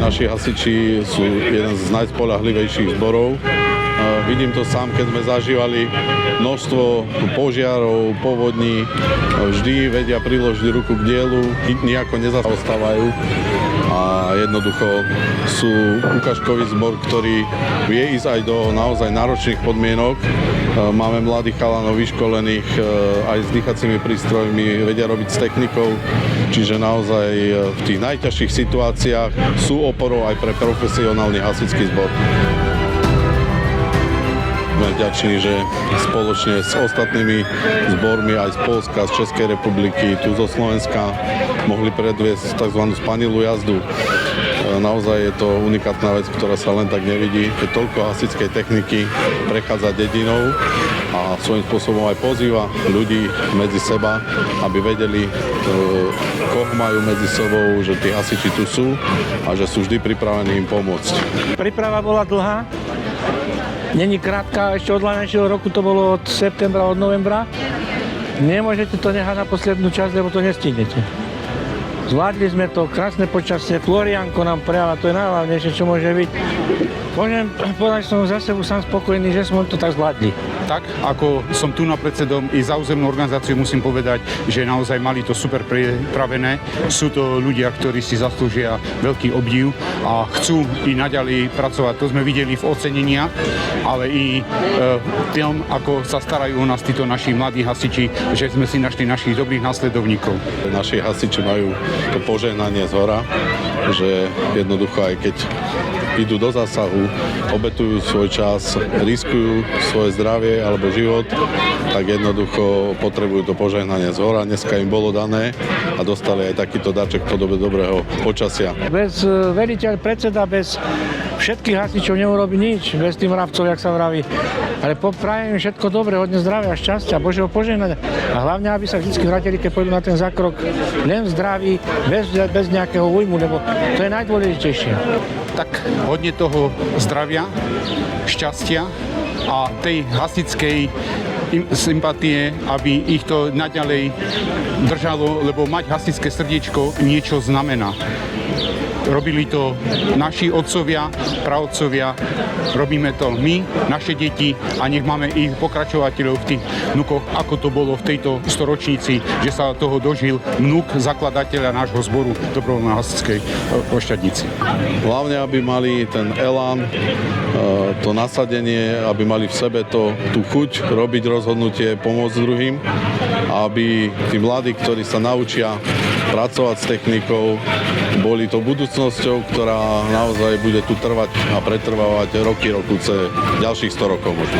Naši hasiči sú jeden z najspoľahlivejších zborov. Vidím to sám, keď sme zažívali množstvo požiarov, povodní. Vždy vedia priložiť ruku k dielu, nejako nezaostávajú. A jednoducho sú ukážkový zbor, ktorý vie ísť aj do naozaj náročných podmienok. Máme mladých chalanov vyškolených aj s dýchacími prístrojmi, vedia robiť s technikou, čiže naozaj v tých najťažších situáciách sú oporou aj pre profesionálny hasičský zbor. Sme vďační, že spoločne s ostatnými zbormi aj z Poľska, z Českej republiky, tu zo Slovenska mohli predviesť tzv. Spanilú jazdu. Naozaj je to unikátna vec, ktorá sa len tak nevidí, keď toľko hasičskej techniky prechádza dedinou a svojím spôsobom aj pozýva ľudí medzi seba, aby vedeli, koho majú medzi sebou, že tí hasiči tu sú a že sú vždy pripravení im pomôcť. Príprava bola dlhá. Není krátka, ešte od lanejšieho roku to bolo od septembra, od novembra. Nemôžete to nehať na poslednú časť, lebo to nestihnete. Zvládli sme to, krásne počasie, Florianko nám prejala, to je najhlavnejšie, čo môže byť. Môžem povedať, že som za sebou sám spokojný, že sme to tak zvládli. Tak, ako som tu na predsedom i za územnú organizáciu, musím povedať, že naozaj mali to super pripravené. Sú to ľudia, ktorí si zaslúžia veľký obdiv a chcú i naďalej pracovať. To sme videli v oceneniach, ale i tým, ako sa starajú o nás títo naši mladí hasiči, že sme si našli našich dobrých následovníkov. Naši hasiči majú to požehnanie zhora, že jednoducho aj keď idú do zásahu, obetujú svoj čas, riskujú svoje zdravie alebo život, tak jednoducho potrebujú to požehnanie zhora. Dneska im bolo dané a dostali aj takýto darček v podobe dobrého počasia. Bez veliteľ, predseda, bez všetkých hasičov neurobi nič, bez tým mravcov, jak sa vraví. Ale poprajem im všetko dobré, hodne zdravia, šťastia, Božieho požehnania. A hlavne, aby sa vždy vrátili, keď pôjdu na ten zákrok, len v zdraví, bez nejakého újmu, lebo to je najdôležitejšie. Tak hodne toho zdravia, šťastia a tej hasičskej sympatie, aby ich to naďalej držalo, lebo mať hasičské srdiečko niečo znamená. Robili to naši otcovia, praotcovia, robíme to my, naše deti a nech máme ich pokračovateľov v tých vnukoch, ako to bolo v tejto storočnici, že sa toho dožil vnuk zakladateľa nášho zboru dobrovoľnej hasičskej Ošťadnici. Hlavne, aby mali ten elán, to nasadenie, aby mali v sebe tú chuť robiť rozhodnutie, pomôcť druhým, aby tí mladí, ktorí sa naučia pracovať s technikou, boli to budúcnosťou, ktorá naozaj bude tu trvať a pretrvávať roky, ďalších 100 rokov možno.